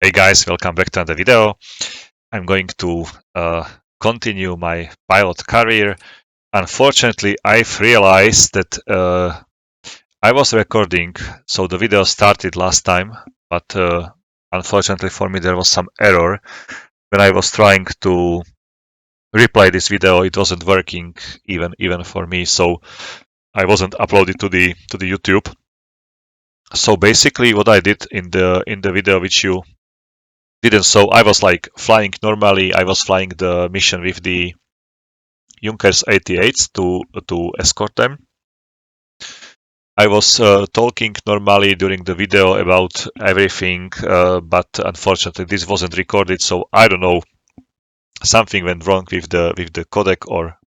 Hey guys, welcome back to another video. I'm going to continue my pilot career. Unfortunately, I've realized that I was recording, so the video started last time, but unfortunately for me there was some error. When I was trying to replay this video, it wasn't working even for me, so I wasn't uploaded to the YouTube. So basically what I did in the video which you didn't. So I was like flying normally. I was flying the mission with the Junkers 88s to escort them. I was talking normally during the video about everything, but unfortunately this wasn't recorded. So I don't know, something went wrong with the codec, or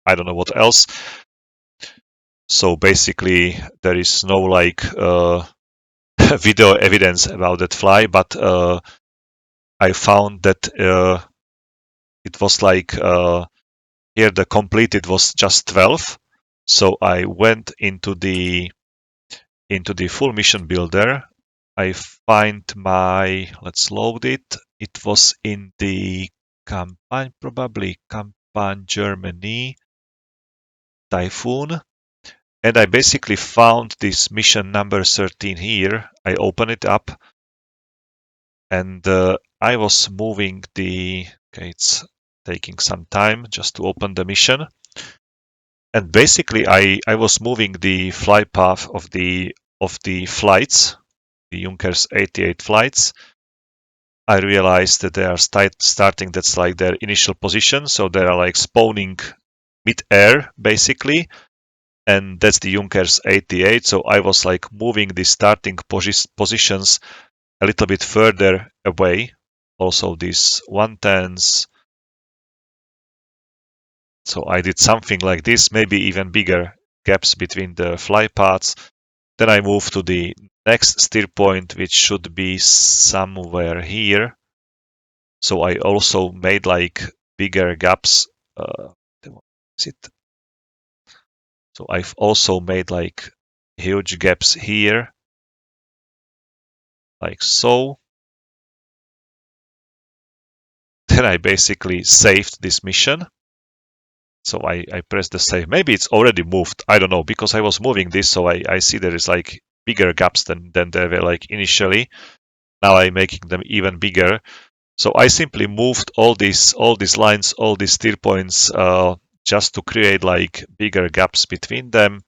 I don't know what else. So basically there is no like video evidence about that fly, but I found that it was like here the completed was just 12. So I went into the full mission builder. I find my, let's load it. It was in the campaign, probably campaign Germany, Typhoon. And I basically found this mission number 13 here. I open it up and I was moving the, okay, it's taking some time just to open the mission. And basically I was moving the flight path of the flights, the Junkers 88 flights. I realized that they are starting, that's like their initial position, so they are like spawning mid-air basically, and that's the Junkers 88. So I was like moving the starting positions a little bit further away. Also these 110s. So I did something like this, maybe even bigger gaps between the fly paths. Then I move to the next steer point, which should be somewhere here. So I also made like bigger gaps. Is it? So I've also made like huge gaps here, like so. Then I basically saved this mission. So I pressed the save. Maybe it's already moved. I don't know, because I was moving this, so I see there is like bigger gaps than there were like initially. Now I'm making them even bigger. So I simply moved all these lines, all these steer points, just to create like bigger gaps between them.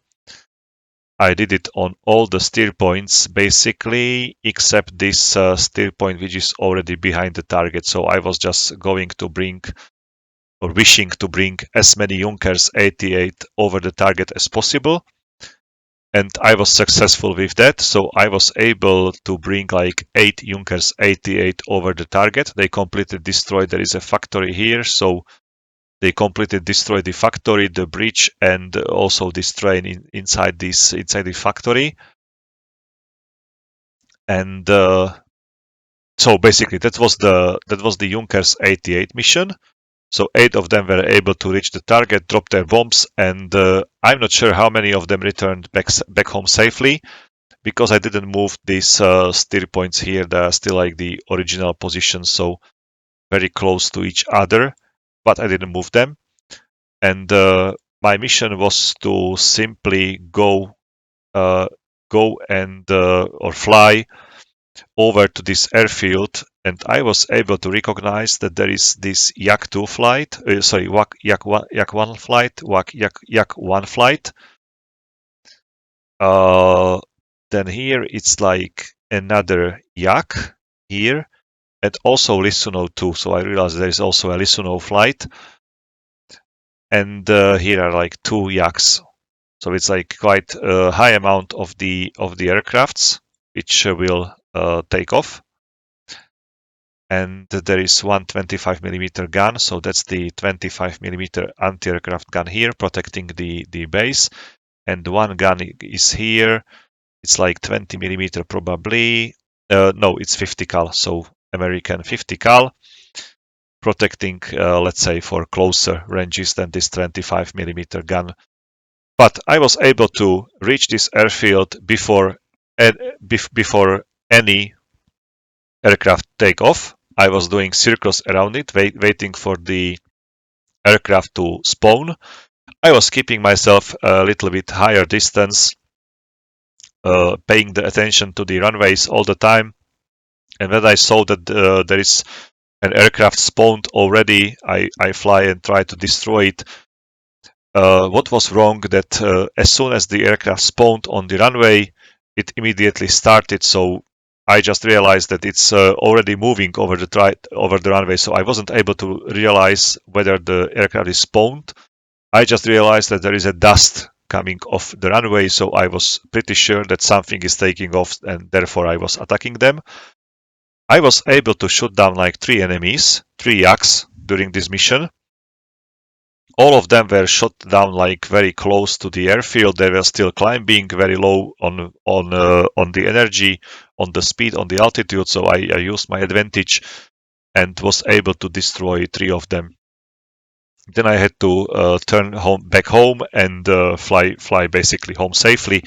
I did it on all the steer points basically, except this steer point which is already behind the target. So I was just going to bring, or wishing to bring, as many Junkers 88 over the target as possible. And I was successful with that. So I was able to bring like 8 Junkers 88 over the target. They completely destroyed. There is a factory here. So they completely destroyed the factory, the bridge, and also this train inside the factory. And so basically that was the Junkers 88 mission. So 8 of them were able to reach the target, drop their bombs, and I'm not sure how many of them returned back home safely, because I didn't move these steer points here. They're still like the original position, so very close to each other, but I didn't move them. And my mission was to simply go and or fly over to this airfield, and I was able to recognize that there is this Yak-2 flight, Yak-1 flight, Yak-1 flight. Then here it's like another Yak here, and also Lisuno 2. So I realized there is also a Lisuno flight, and here are like 2 Yaks. So it's like quite a high amount of the aircrafts which will take off. And there is one 25mm gun, so that's the 25mm anti-aircraft gun here, protecting the base. And one gun is here. It's like 20mm probably. No, it's 50 cal, so American 50 cal, protecting, let's say, for closer ranges than this 25mm gun. But I was able to reach this airfield before any aircraft take off. I was doing circles around it, waiting for the aircraft to spawn. I was keeping myself a little bit higher distance, paying the attention to the runways all the time. And when I saw that there is an aircraft spawned already, I fly and try to destroy it. What was wrong that as soon as the aircraft spawned on the runway, it immediately started. So I just realized that it's already moving over the runway. So I wasn't able to realize whether the aircraft is spawned. I just realized that there is a dust coming off the runway. So I was pretty sure that something is taking off, and therefore I was attacking them. I was able to shoot down like 3 enemies, 3 yaks during this mission. All of them were shot down like very close to the airfield. They were still climbing very low on the energy, on the speed, on the altitude. So I used my advantage and was able to destroy 3 of them. Then I had to turn back home and fly basically home safely,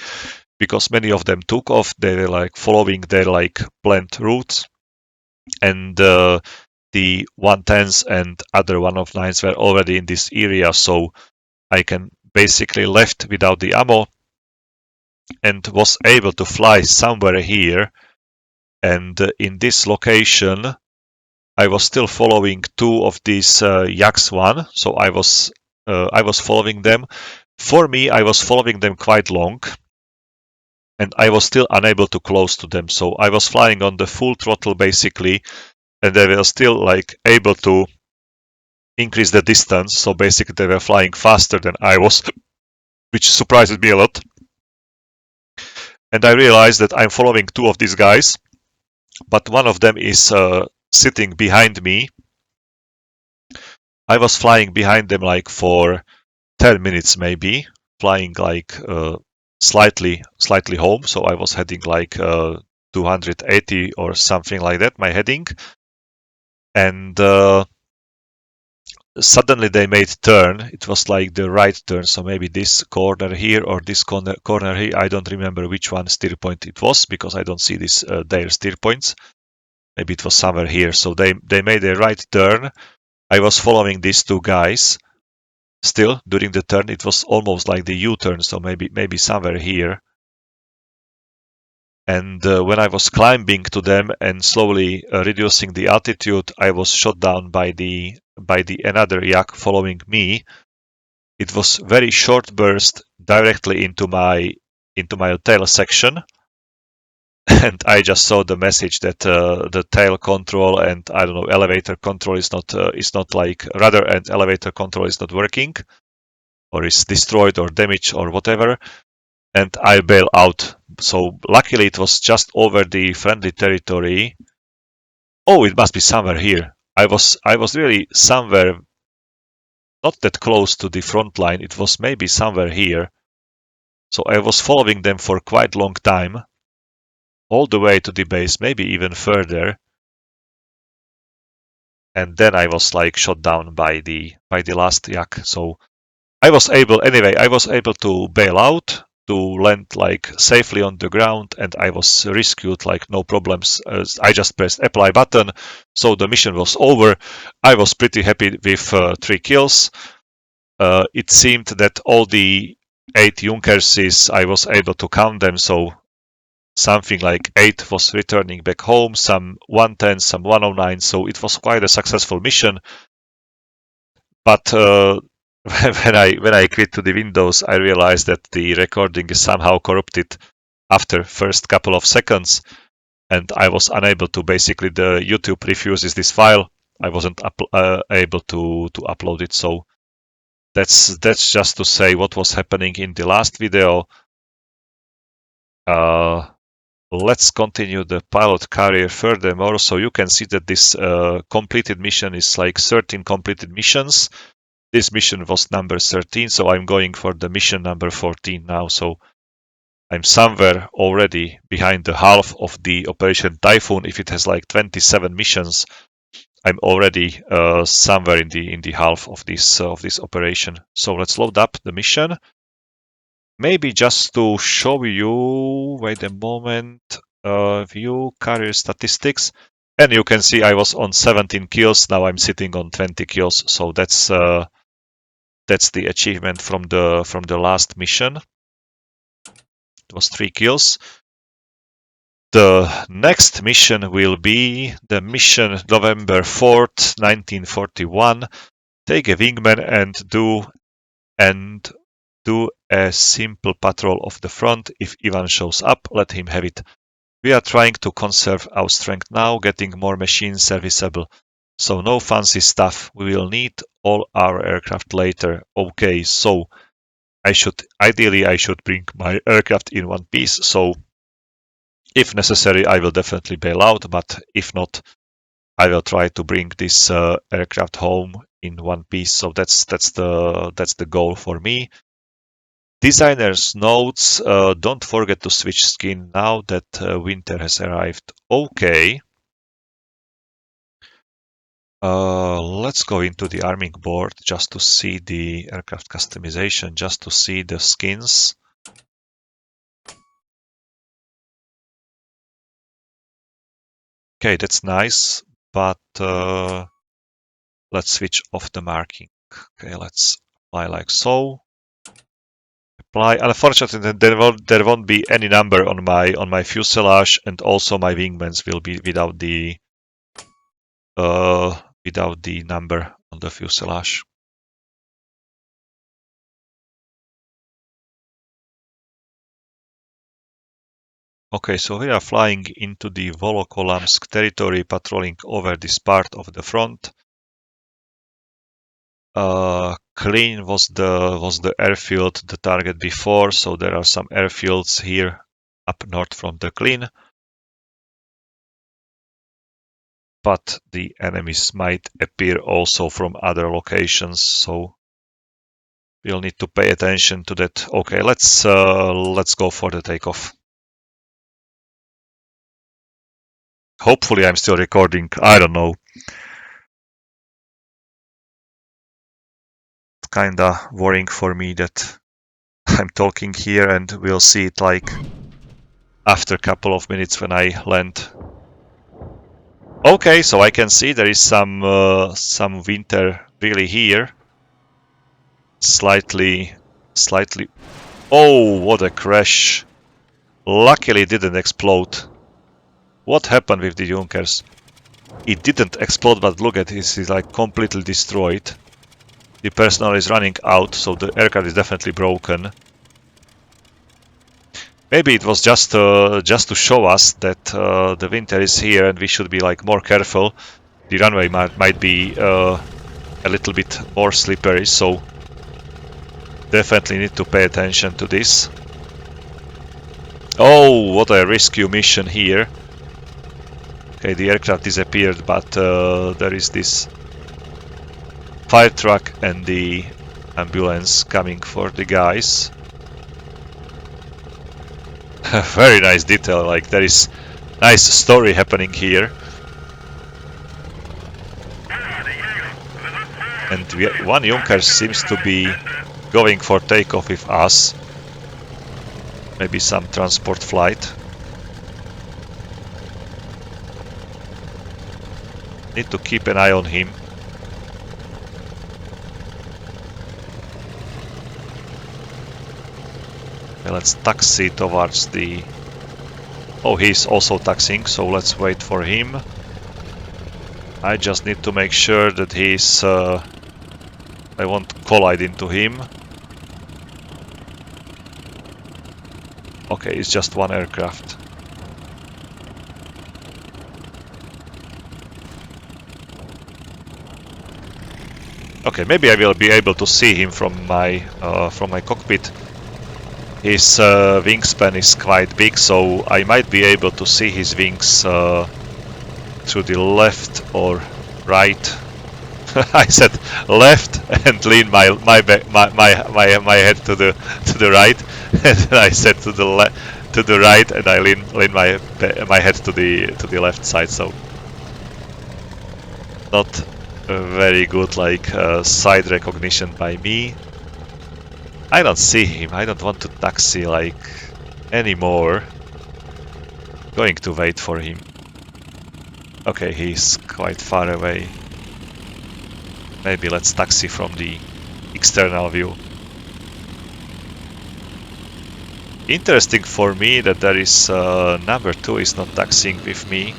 because many of them took off. They were like following their like planned routes, and the 110s and other 109s were already in this area, so I can basically left without the ammo and was able to fly somewhere here. And in this location, I was still following 2 of these Yaks 1, so I was following them. For me, I was following them quite long, and I was still unable to close to them. So I was flying on the full throttle basically, and they were still like able to increase the distance. So basically, they were flying faster than I was, which surprised me a lot. And I realized that I'm following 2 of these guys, but one of them is sitting behind me. I was flying behind them like for 10 minutes maybe, flying like slightly home. So I was heading like 280 or something like that, my heading. And suddenly they made turn. It was like the right turn, so maybe this corner here or this corner here. I don't remember which one steer point it was, because I don't see this their steer points. Maybe it was somewhere here. So they made a right turn. I was following these 2 guys. Still, during the turn, it was almost like the U-turn, so maybe somewhere here. And when I was climbing to them and slowly reducing the altitude, I was shot down by the another yak following me. It was very short burst directly into my tail section, and I just saw the message that the tail control and I don't know, elevator control is not like rudder and elevator control is not working, or is destroyed or damaged or whatever, and I bail out. So luckily it was just over the friendly territory. Oh, it must be somewhere here. I was really somewhere not that close to the front line. It was maybe somewhere here. So I was following them for quite a long time, all the way to the base, maybe even further. And then I was like shot down by the last yak. So I was able to bail out, to land like safely on the ground, and I was rescued like no problems. I just pressed apply button, so the mission was over. I was pretty happy with 3 kills. It seemed that all the 8 Junkerses, I was able to count them, so something like 8 was returning back home, some 110, some 109, so it was quite a successful mission. But when I quit to the Windows, I realized that the recording is somehow corrupted after first couple of seconds, and I was unable to. Basically, the YouTube refuses this file. I wasn't able to upload it. So that's just to say what was happening in the last video. Let's continue the pilot career furthermore. So you can see that this completed mission is like 13 completed missions. This mission was number 13, so I'm going for the mission number 14 now. So I'm somewhere already behind the half of the Operation Typhoon. If it has like 27 missions, I'm already somewhere in the half of this operation. So let's load up the mission. Maybe just to show you. Wait a moment. View career statistics. And you can see I was on 17 kills, now I'm sitting on 20 kills, so that's the achievement from the last mission. It was 3 kills. The next mission will be the mission November 4th, 1941. Take a wingman and do a simple patrol of the front. If Ivan shows up, let him have it. We are trying to conserve our strength now, getting more machines serviceable. So no fancy stuff. We will need all our aircraft later. Okay, so ideally I should bring my aircraft in one piece. So if necessary, I will definitely bail out, but if not, I will try to bring this aircraft home in one piece. So that's the goal for me. Designer's notes: don't forget to switch skin now that winter has arrived. Okay. Let's go into the arming board just to see the aircraft customization, just to see the skins. Okay, that's nice, but let's switch off the marking. Okay, let's apply like so. Apply. Unfortunately, there won't be any number on my fuselage, and also my wingmans will be without the number on the fuselage. Okay, so we are flying into the Volokolamsk territory, patrolling over this part of the front. Klin was the airfield, the target before, so there are some airfields here up north from the Klin. But the enemies might appear also from other locations, so we'll need to pay attention to that. Okay, let's go for the takeoff. Hopefully I'm still recording, I don't know. It's kinda worrying for me that I'm talking here and we'll see it like after a couple of minutes when I land. Okay, so I can see there is some winter really here. Slightly. Oh, what a crash! Luckily, it didn't explode. What happened with the Junkers? It didn't explode, but look at this, it's like completely destroyed. The personnel is running out, so the aircraft is definitely broken. Maybe it was just to show us that the winter is here and we should be like more careful. The runway might be a little bit more slippery, so definitely need to pay attention to this. Oh, what a rescue mission here. Okay, the aircraft disappeared, but there is this fire truck and the ambulance coming for the guys. Very nice detail, like there is nice story happening here. And one Junker seems to be going for takeoff with us. Maybe some transport flight. Need to keep an eye on him. Let's taxi towards the... Oh, he's also taxiing, so let's wait for him. I just need to make sure that he's... I won't collide into him. Okay, it's just one aircraft. Okay, maybe I will be able to see him from my cockpit. His wingspan is quite big, so I might be able to see his wings through the left or right. I said left and lean my head to the right, and then I said to the right, and I lean my head to the left side. So not very good, like side recognition by me. I don't see him. I don't want to taxi like anymore. Going to wait for him. Okay, he's quite far away. Maybe let's taxi from the external view. Interesting for me that there is number 2 is not taxiing with me.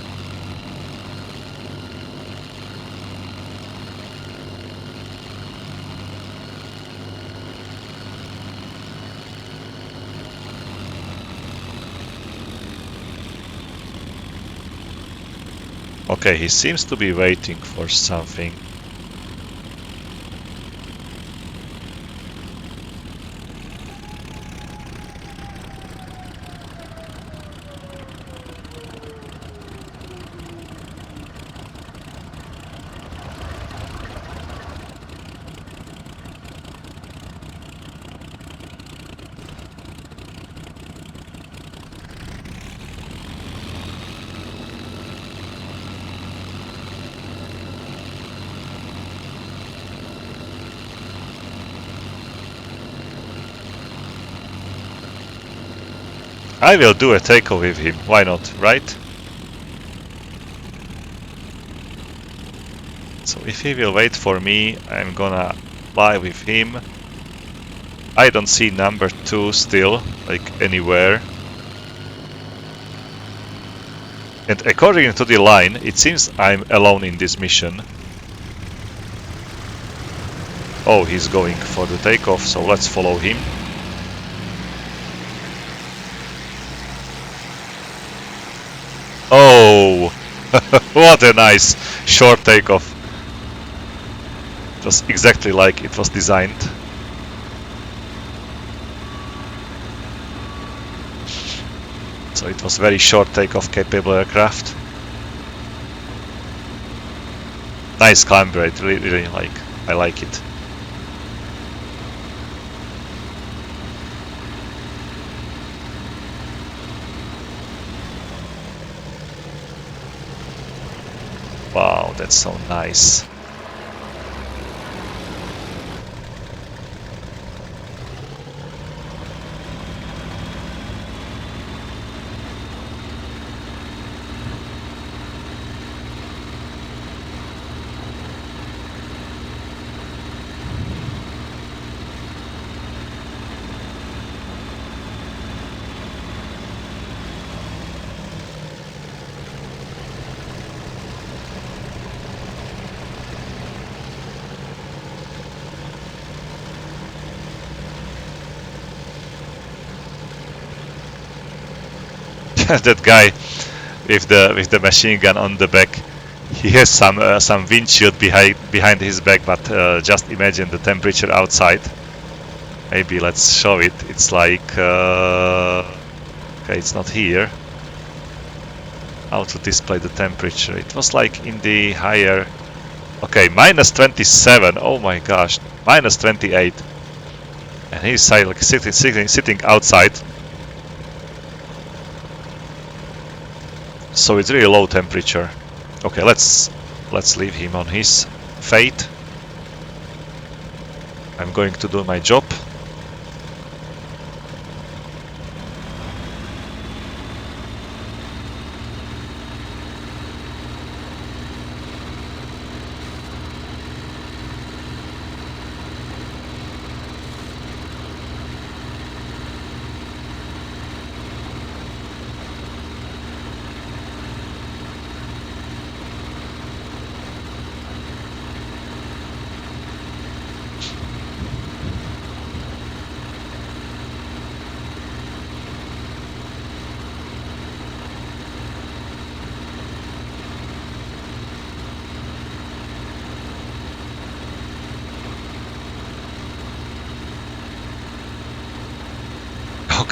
Okay, he seems to be waiting for something. I will do a takeoff with him, why not, right? So if he will wait for me, I'm gonna fly with him. I don't see number 2 still, like anywhere. And according to the line, it seems I'm alone in this mission. Oh, he's going for the takeoff, so let's follow him. Oh, what a nice short takeoff. Just exactly like it was designed. So it was very short takeoff capable aircraft. Nice climb rate, really I like it. Wow, that's so nice. That guy with the machine gun on the back, he has some windshield behind his back, but just imagine the temperature outside. Maybe let's show it. It's like okay, it's not here. How to display the temperature? It was like in the higher. Okay, minus 27. Oh my gosh, minus 28. And he's like sitting outside. So it's really low temperature. Okay, let's leave him on his fate. I'm going to do my job.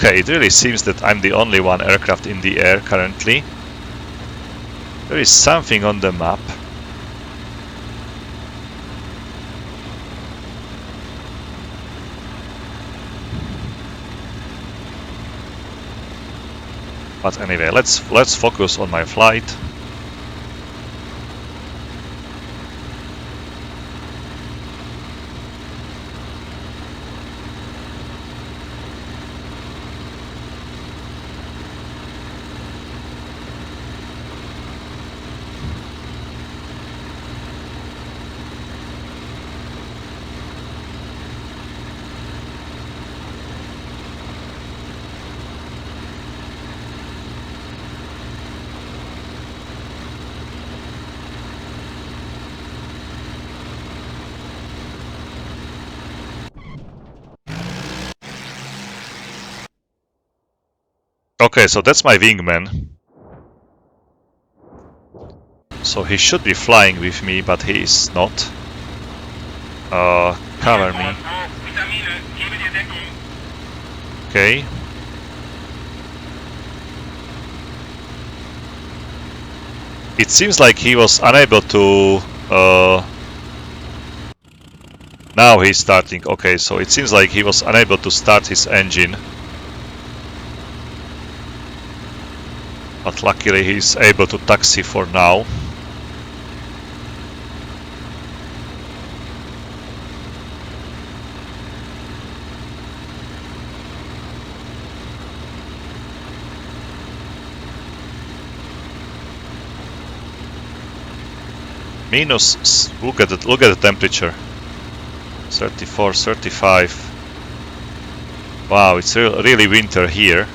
Okay, it really seems that I'm the only one aircraft in the air currently. There is something on the map. But anyway, let's focus on my flight. Okay, so that's my wingman. So he should be flying with me, but he is not. Cover me. Okay. It seems like he was unable to... now he's starting. Okay, so it seems like he was unable to start his engine. But luckily he's able to taxi for now. Minus, look at the temperature. 34, 35. Wow, it's really winter here.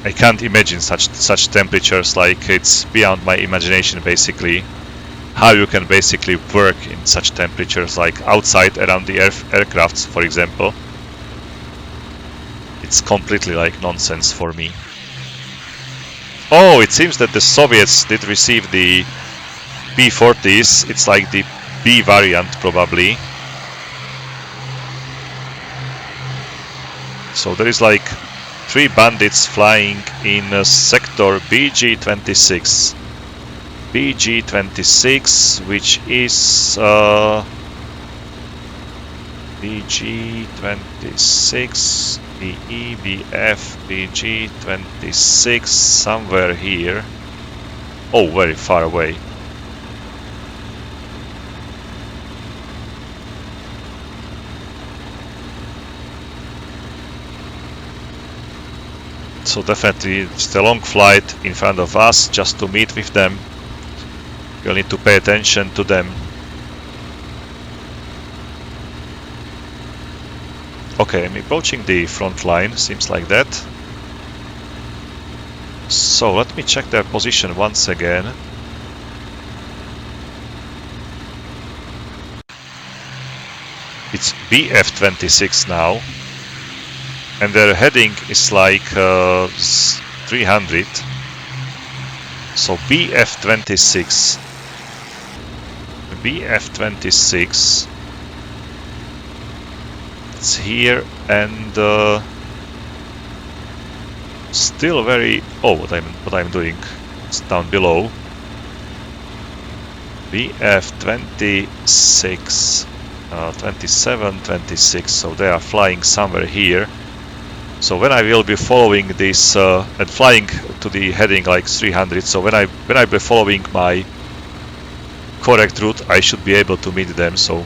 I can't imagine such temperatures, like it's beyond my imagination basically. How you can basically work in such temperatures, like outside around the aircrafts, for example. It's completely like nonsense for me. Oh, it seems that the Soviets did receive the P-40s. It's like the B variant probably. So there is like 3 bandits flying in sector BG-26. BG-26, which is BG-26, BE, BF, BG-26, somewhere here. Oh, very far away. So definitely it's a long flight in front of us just to meet with them. You'll need to pay attention to them. Okay, I'm approaching the front line, seems like that. So let me check their position once again. It's Bf-26 now. And their heading is like 300. So Bf-26. Bf-26. It's here and still very... Oh, what I'm doing? It's down below. Bf-26, 27, 26. So they are flying somewhere here. So when I will be following this and flying to the heading like 300, so when I be following my correct route, I should be able to meet them. So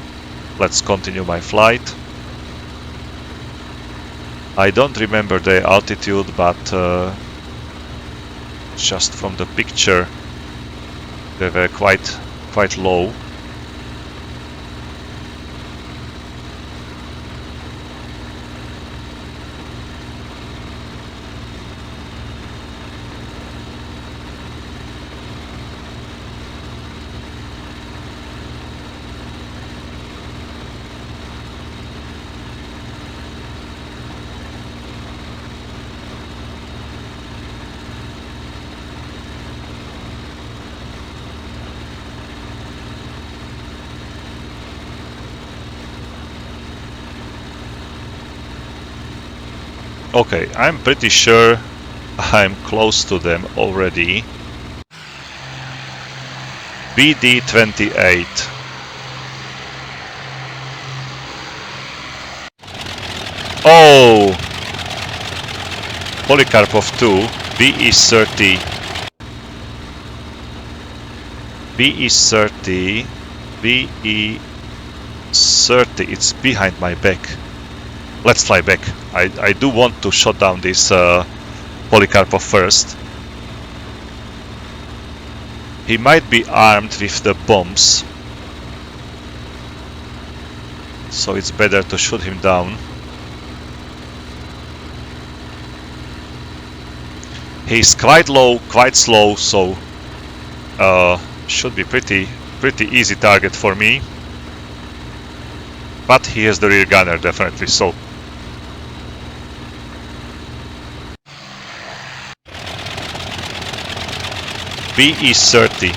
let's continue my flight. I don't remember the altitude, but just from the picture, they were quite low. Okay, I'm pretty sure I'm close to them already. BD-28. Oh! Polikarpov 2, BE-30. BE-30, BE-30, it's behind my back. Let's fly back. I do want to shut down this Polikarpov first. He might be armed with the bombs, so it's better to shoot him down. He's quite low, quite slow, so should be pretty easy target for me. But he has the rear gunner definitely, so B is 30.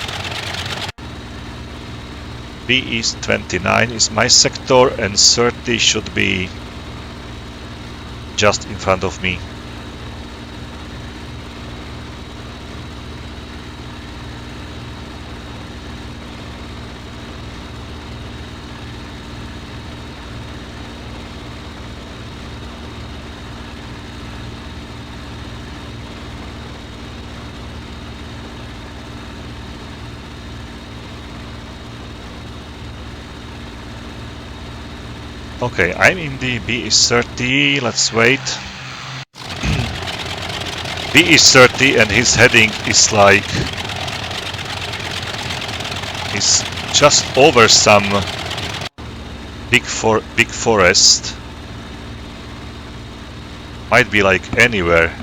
B is 29 is my sector, and 30 should be just in front of me. Okay, I'm in the B is 30, let's wait. B is 30 and his heading is like... is just over some big forest. Might be like anywhere.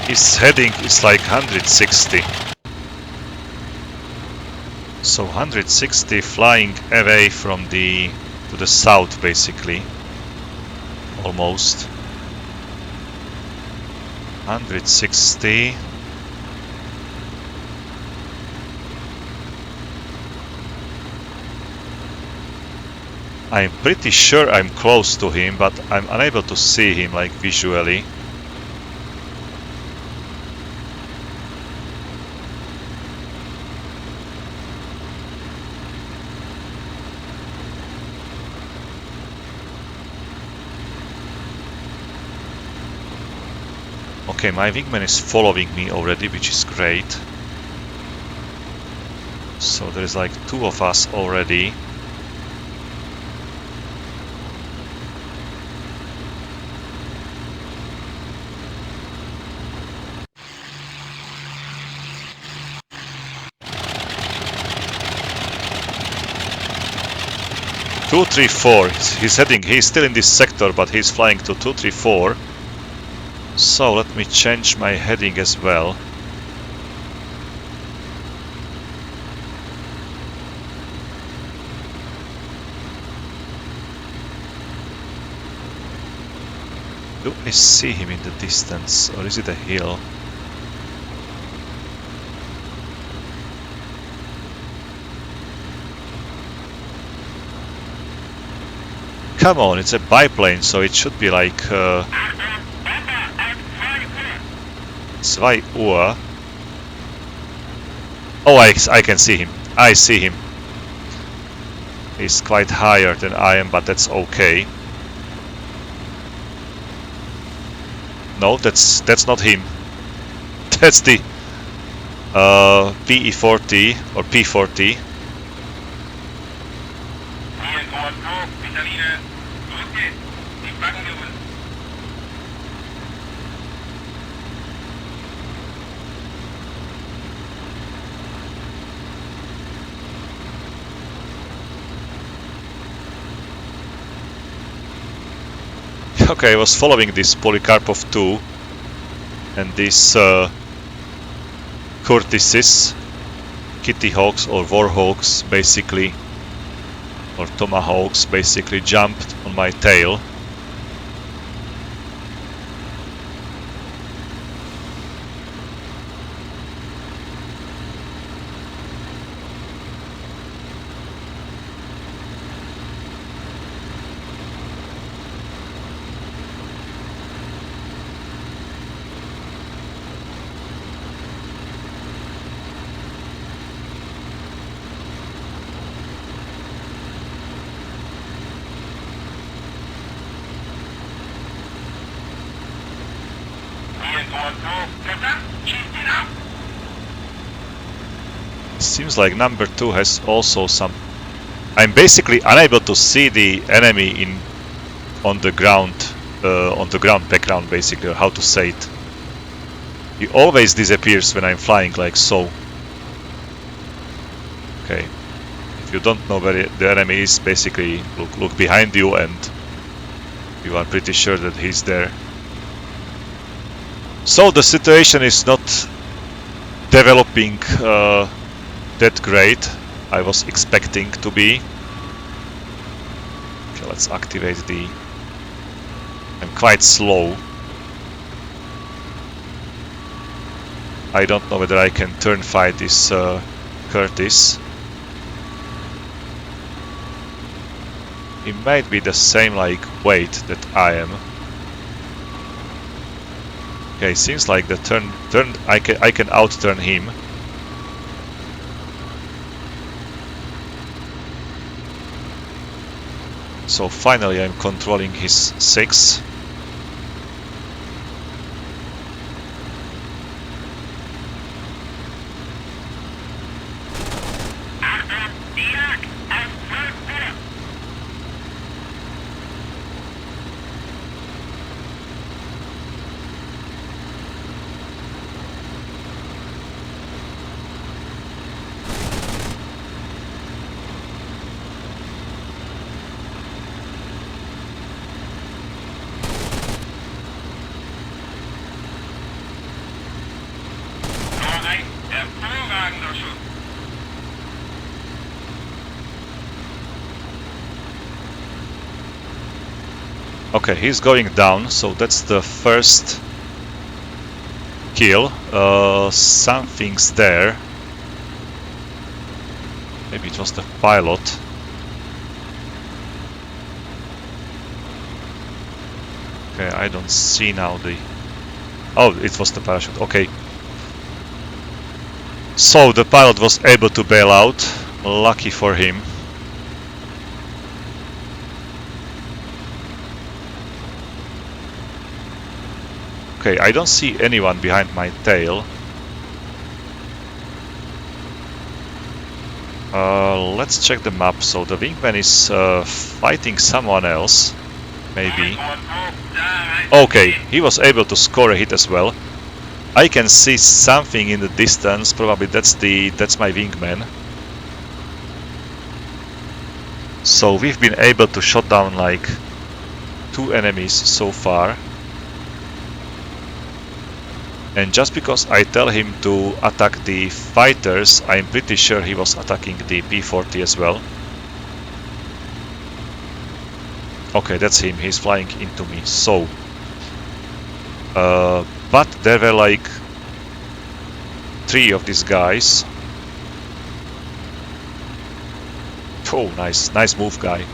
His heading is like 160. So 160 flying away from the to the south basically. Almost. 160. I'm pretty sure I'm close to him, but I'm unable to see him like visually. Okay, my wingman is following me already, which is great. So there is like 2 of us already. Two, 3, 4. He's heading. He's still in this sector, but he's flying to 2, 3, 4. So let me change my heading as well. Do I see him in the distance, or is it a hill? Come on, it's a biplane, so it should be like 2 Uhr. Oh, I can see him. I see him. He's quite higher than I am, but that's okay. No, that's not him. That's the PE40 or P-40. Okay, I was following this Polycarpov 2 and these Curtises, Kitty Hawks or Warhawks basically, or Tomahawks basically jumped on my tail. Seems like number 2 has also some... I'm basically unable to see the enemy on the ground background basically, or how to say it. He always disappears when I'm flying like so. Okay. If you don't know where the enemy is, basically look behind you and You are pretty sure that he's there. So the situation is not developing that great. I was expecting to be. Okay, let's activate the... I'm quite slow. I don't know whether I can turn fight this Curtis. He might be the same like weight that I am. Okay, seems like the turn I can outturn him. So finally I'm controlling his 6. Okay, he's going down, so that's the first kill. Something's there. Maybe it was the pilot. Okay, I don't see now the... Oh, it was the parachute, okay. So the pilot was able to bail out. Lucky for him. Okay, I don't see anyone behind my tail. Let's check the map. So the wingman is fighting someone else, maybe. Okay, he was able to score a hit as well. I can see something in the distance. Probably that's my wingman. So we've been able to shot down like 2 enemies so far. And just because I tell him to attack the fighters, I'm pretty sure he was attacking the P-40 as well. Okay, that's him, he's flying into me. So, but there were like 3 of these guys. Oh, nice move, guy.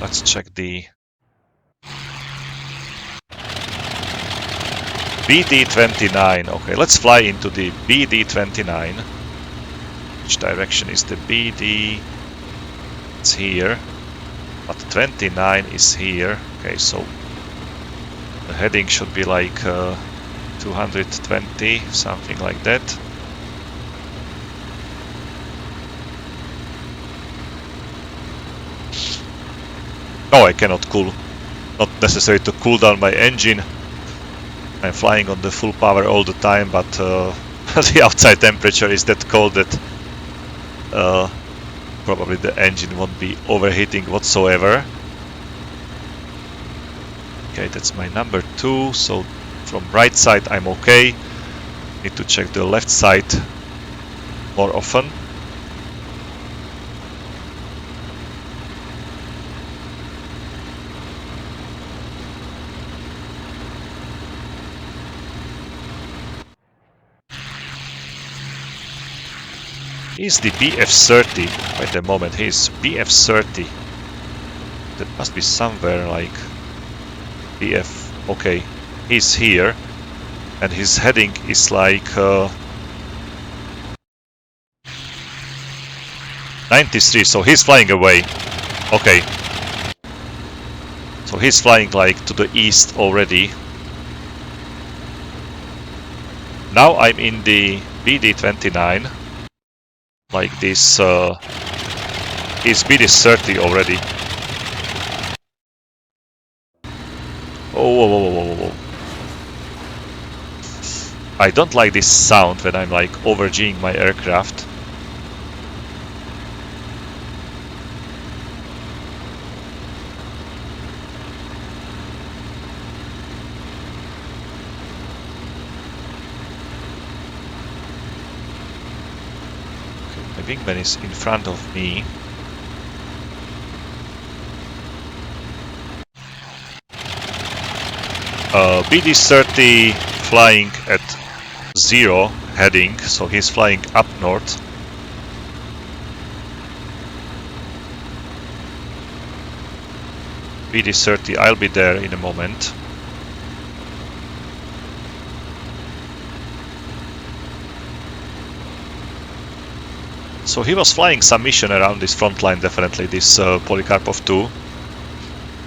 Let's check the BD-29. Okay, let's fly into the BD-29. Which direction is the BD? It's here. But 29 is here. Okay, so the heading should be like 220, something like that. Oh, I cannot cool. Not necessary to cool down my engine. I'm flying on the full power all the time, but the outside temperature is that cold that probably the engine won't be overheating whatsoever. Okay, that's my number 2, so from right side I'm okay. Need to check the left side more often. He's the Bf-30. Wait a moment, he's Bf-30. That must be somewhere like Bf. Okay, he's here, and his heading is like 93. So he's flying away. Okay, so he's flying like to the east already. Now I'm in the BD-29. Like this, his speed is 30 already. Oh, whoa, whoa, whoa, whoa, whoa. I don't like this sound when I'm like over-G'ing my aircraft. wingman is in front of me. BD-30 flying at 0 heading, so he's flying up north. BD-30, I'll be there in a moment. So he was flying some mission around this front line, definitely, this Polikarpov 2.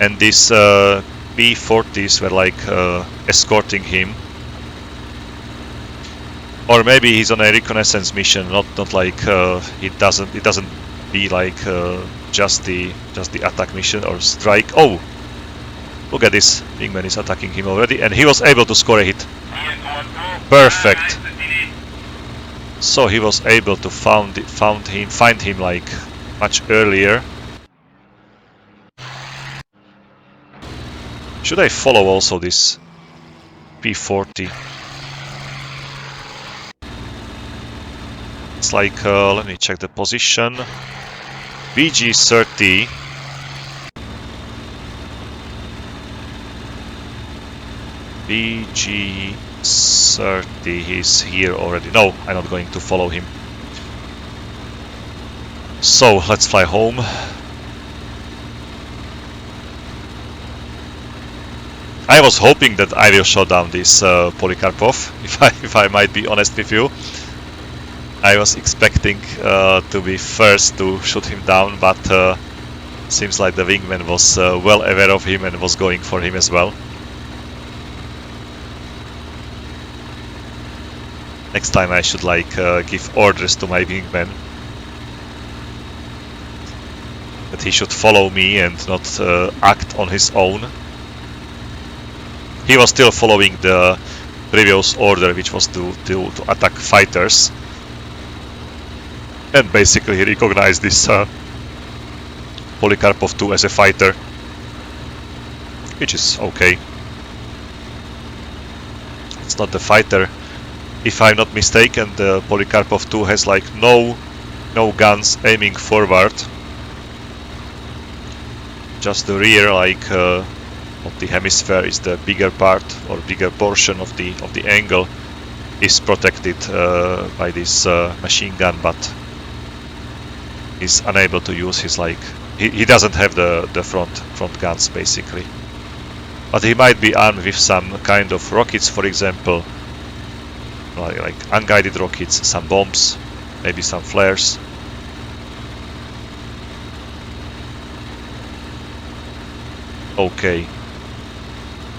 And these P-40s were like escorting him. Or maybe he's on a reconnaissance mission, not like it doesn't be like just the attack mission or strike. Oh, look at this! Wingman is attacking him already, and he was able to score a hit. Perfect. So he was able to find him like much earlier. Should I follow also this P-40? It's like, let me check the position. BG-30. BG-30, he's here already. No, I'm not going to follow him. So, let's fly home. I was hoping that I will shoot down this Polikarpov, if I might be honest with you. I was expecting to be first to shoot him down, but seems like the wingman was well aware of him and was going for him as well. Next time I should like give orders to my wingman that he should follow me and not act on his own. He was still following the previous order, which was to attack fighters. And basically he recognized this Polikarpov 2 as a fighter, which is okay. It's not the fighter. If I'm not mistaken, the Polikarpov 2 has like no guns aiming forward. Just the rear, like of the hemisphere, is the bigger part or bigger portion of the angle is protected by this machine gun, but he's unable to use his like he doesn't have the front guns basically. But he might be armed with some kind of rockets, for example, like unguided rockets, some bombs, maybe some flares. Okay,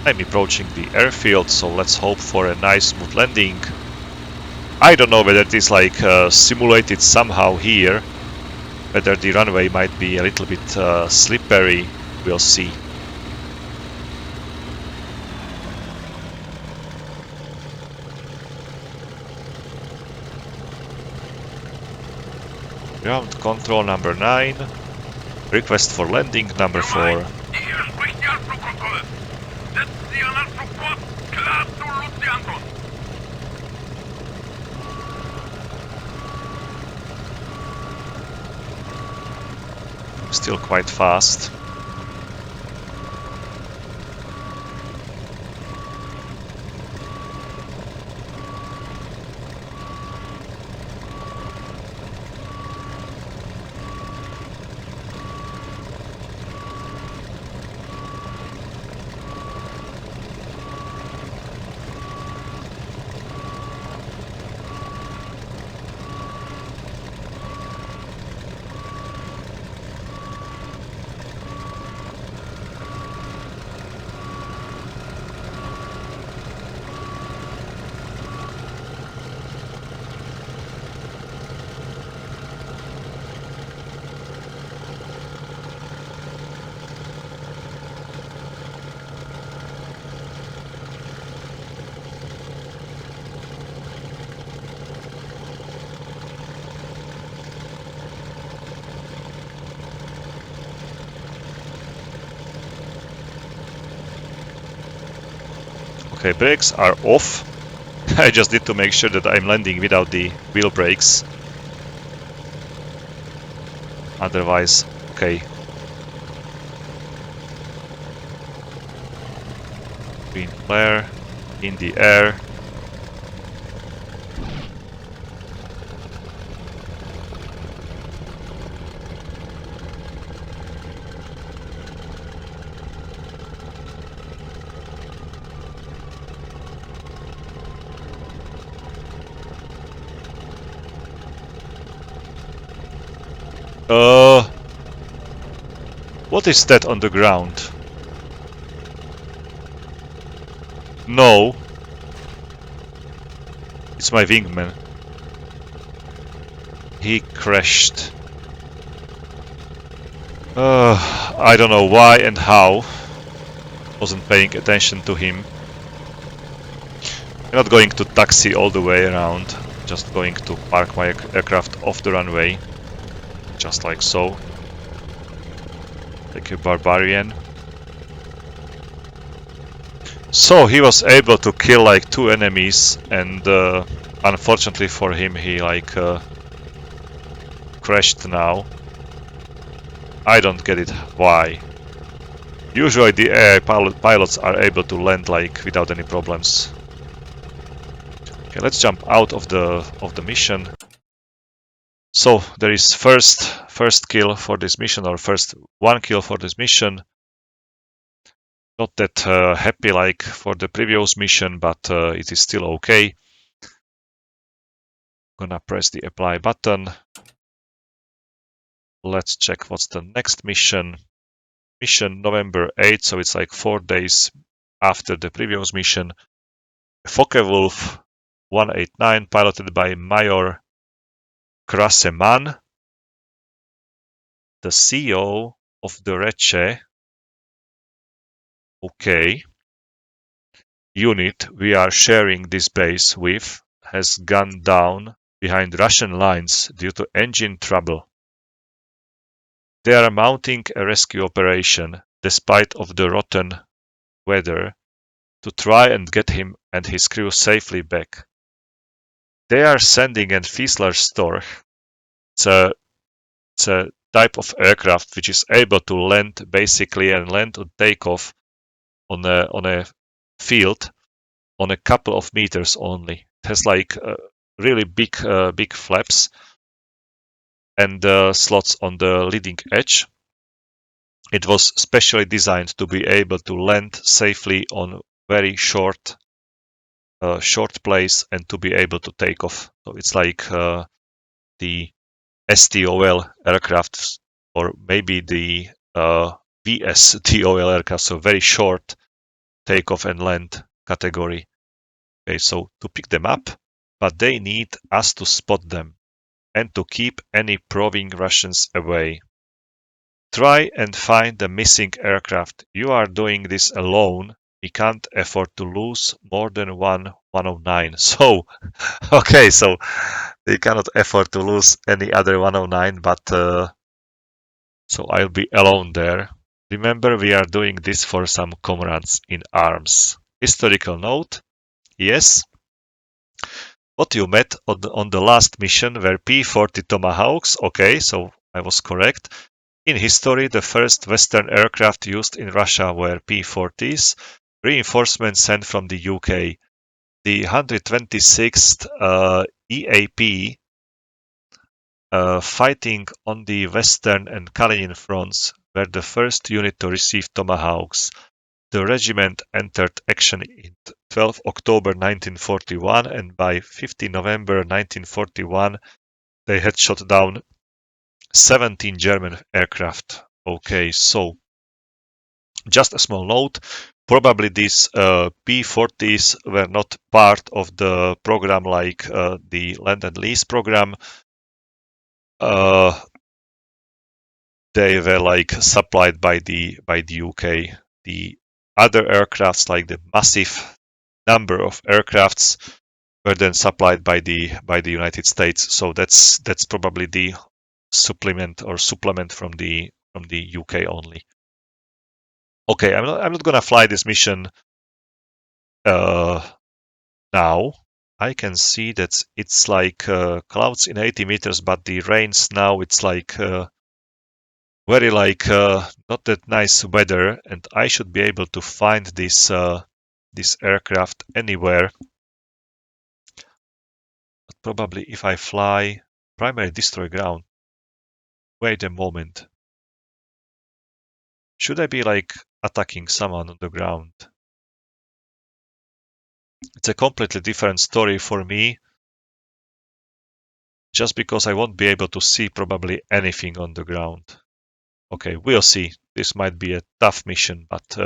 I'm approaching the airfield, so let's hope for a nice smooth landing. I don't know whether it is like simulated somehow here, whether the runway might be a little bit slippery, we'll see. Ground control number 9, request for landing number 4. Still quite fast. Okay, brakes are off. I just need to make sure that I'm landing without the wheel brakes. Otherwise, okay. Green flare in the air. What is that on the ground? No. It's my wingman. He crashed. I don't know why and how. Wasn't paying attention to him. I'm not going to taxi all the way around. Just going to park my aircraft off the runway. Just like so. Like a barbarian. So he was able to kill like 2 enemies, and unfortunately for him, he like crashed now. I don't get it. Why? Usually the AI pilots are able to land like without any problems. Okay, let's jump out of the mission. So there is first kill for this mission, or first 1 kill for this mission. Not that happy like for the previous mission, but it is still okay. Gonna press the apply button. Let's check what's the next mission. Mission November 8th, so it's like 4 days after the previous mission. Focke-Wulf 189, piloted by Major Krasseman, the CEO of the Reche. Okay. Unit we are sharing this base with has gone down behind Russian lines due to engine trouble. They are mounting a rescue operation despite of the rotten weather to try and get him and his crew safely back. They are sending a Fiesler-Storch. It's a type of aircraft which is able to land basically and land or take off on a field on a couple of meters only. It has like really big flaps and slots on the leading edge. It was specially designed to be able to land safely on very short place and to be able to take off. So it's like the STOL aircraft, or maybe the VSTOL aircraft, so very short takeoff and land category. Okay, so to pick them up, but they need us to spot them and to keep any probing Russians away. Try and find the missing aircraft. You are doing this alone. We can't afford to lose more than 109. So, okay, so they cannot afford to lose any other 109, but so I'll be alone there. Remember, we are doing this for some comrades in arms. Historical note, yes. What you met on the last mission were P-40 Tomahawks. Okay, so I was correct. In history, the first Western aircraft used in Russia were P-40s, reinforcements sent from the UK. The 126th EAP fighting on the Western and Kalinin fronts were the first unit to receive Tomahawks. The regiment entered action in 12 October 1941, and by 15 November 1941 they had shot down 17 German aircraft. Okay, so just a small note, probably these P-40s were not part of the program like the Land and Lease program. They were like supplied by the UK. The other aircrafts, like the massive number of aircrafts, were then supplied by the United States. So that's probably the supplement from the UK only. Okay, I'm not gonna fly this mission now. I can see that it's like clouds in 80 meters, but the rains now it's like very like not that nice weather, and I should be able to find this aircraft anywhere. But probably if I fly primary destroy ground. Wait a moment. Should I be like attacking someone on the ground? It's a completely different story for me, just because I won't be able to see probably anything on the ground. Okay, we'll see. This might be a tough mission, but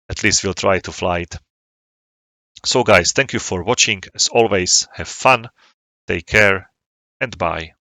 at least we'll try to fly it. So guys, thank you for watching. As always, have fun, take care, and bye.